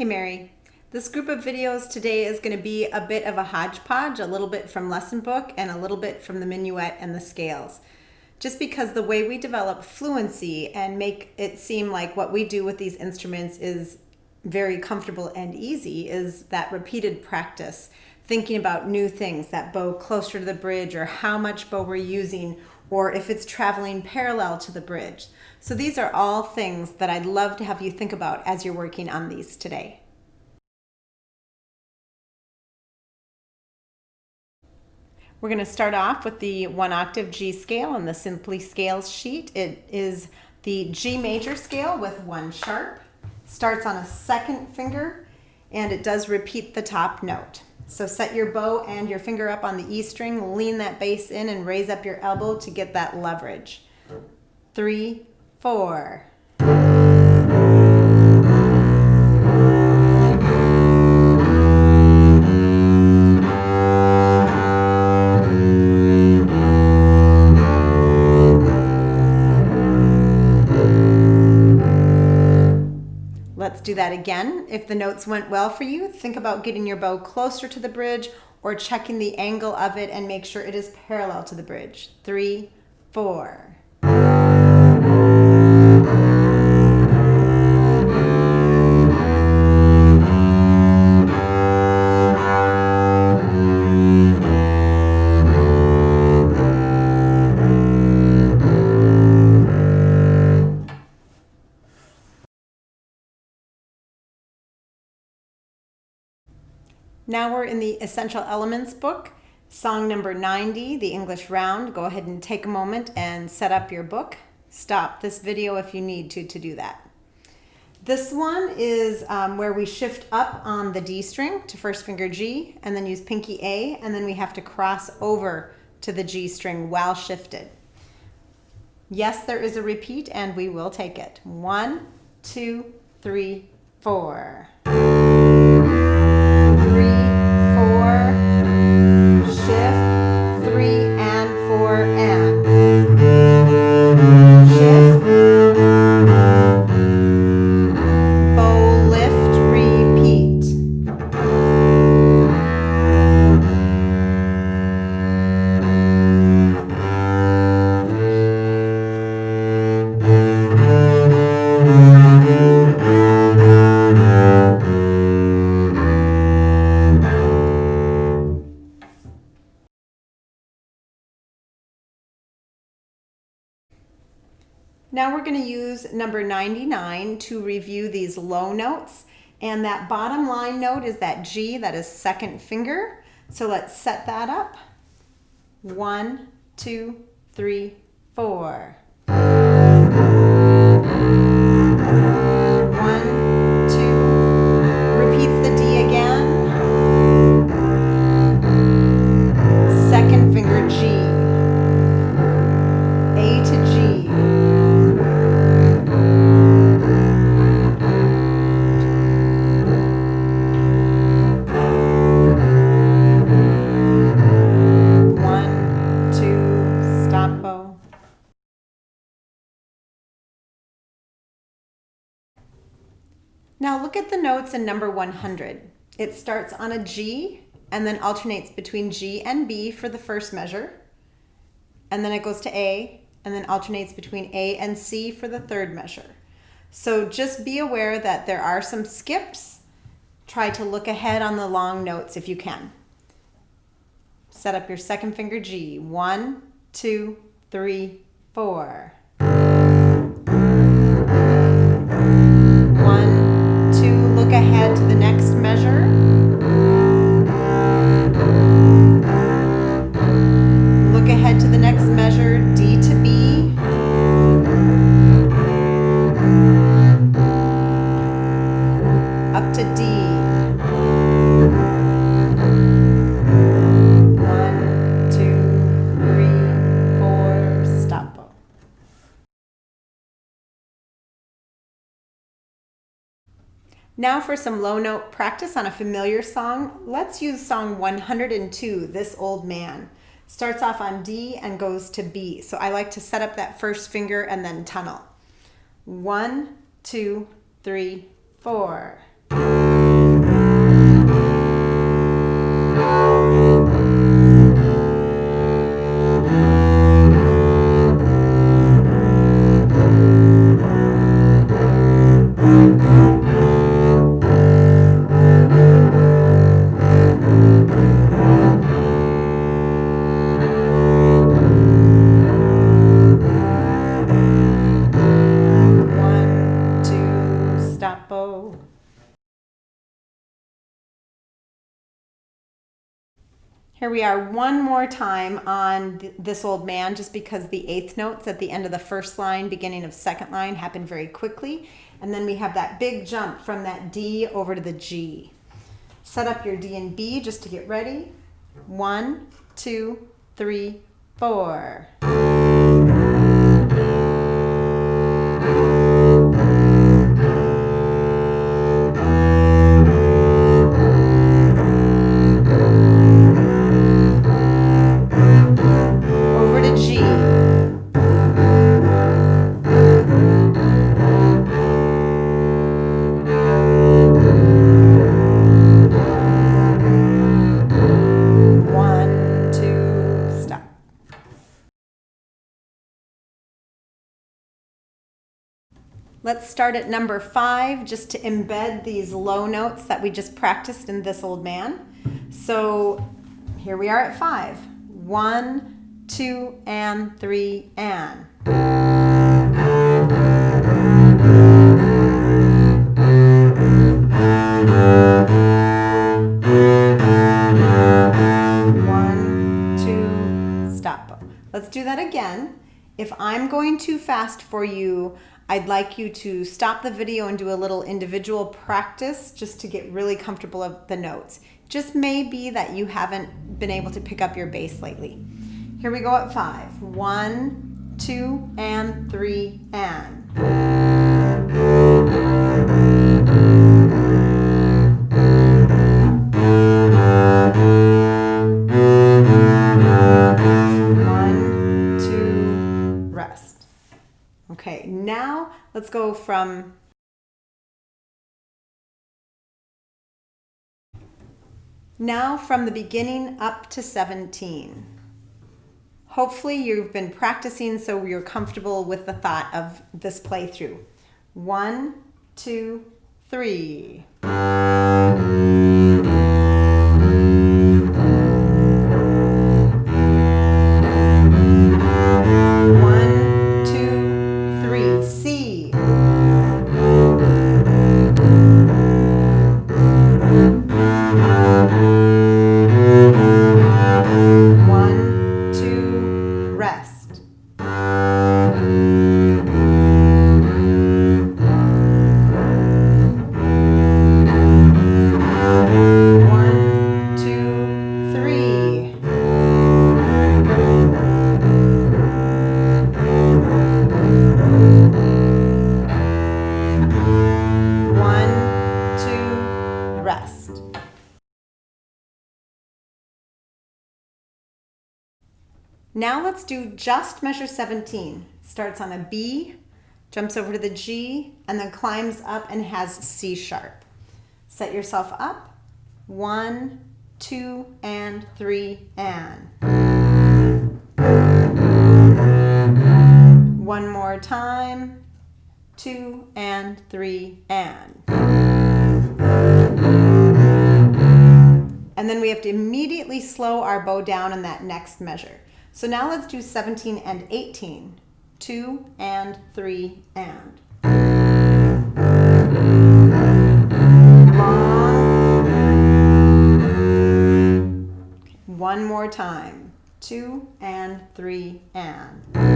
Hey Mary, this group of videos today is going to be a bit of a hodgepodge, a little bit from lesson book and a little bit from the minuet and the scales. Just because the way we develop fluency and make it seem like what we do with these instruments is very comfortable and easy is that repeated practice, thinking about new things, that bow closer to the bridge or how much bow we're using or if it's traveling parallel to the bridge. So these are all things that I'd love to have you think about as you're working on these today. We're going to start off with the 1-octave G scale on the Simply Scales sheet. It is the G major scale with 1 sharp. Starts on a 2nd finger and it does repeat the top note. So set your bow and your finger up on the E string, lean that bass in and raise up your elbow to get that leverage. 3, 4. Let's do that again. If the notes went well for you, think about getting your bow closer to the bridge or checking the angle of it and make sure it is parallel to the bridge. 3, 4. Now we're in the Essential Elements book, song number 90, the English round. Go ahead and take a moment and set up your book. Stop this video if you need to do that. This one is where we shift up on the D string to 1st finger G and then use pinky A, and then we have to cross over to the G string while shifted. Yes, there is a repeat and we will take it. 1, 2, 3, 4. 3, 4, shift, 3 and 4 and. Shift, bow lift, repeat. Now we're going to use number 99 to review these low notes, and that bottom line note is that G, that is 2nd finger. So let's set that up. 1, 2, 3, 4. 1, 2, repeats the D again. 2nd finger G, A to G. Now look at the notes in number 100. It starts on a G and then alternates between G and B for the first measure. And then it goes to A and then alternates between A and C for the 3rd measure. So just be aware that there are some skips. Try to look ahead on the long notes if you can. Set up your 2nd finger G. 1, 2, 3, 4. 1, 2, look ahead to the next measure. Look ahead to the next measure, D to B. Up to D. 1, 2, 3, 4, stop bow. Now for some low note practice on a familiar song, let's use song 102, This Old Man. Starts off on D and goes to B. So I like to set up that 1st finger and then tunnel. 1, 2, 3, 4. Here we are one more time on This Old Man, just because the eighth notes at the end of the first line, beginning of second line happen very quickly. And then we have that big jump from that D over to the G. Set up your D and B just to get ready. 1, 2, 3, 4. Let's start at number 5 just to embed these low notes that we just practiced in This Old Man. So here we are at 5. 1, 2, and 3, and. One, two, stop. Let's do that again. If I'm going too fast for you, I'd like you to stop the video and do a little individual practice just to get really comfortable with the notes. Just may be that you haven't been able to pick up your bass lately. Here we go at 5. 1, 2, and 3, and. Okay, now let's go from the beginning up to 17. Hopefully you've been practicing so you're comfortable with the thought of this playthrough. 1, 2, 3. Now let's do just measure 17. Starts on a B, jumps over to the G, and then climbs up and has C sharp. Set yourself up. 1, 2, and 3, and. One more time. 2, and 3, and. And then we have to immediately slow our bow down in that next measure. So now let's do 17 and 18. 2, and 3, and. Long. One more time. 2, and 3, and.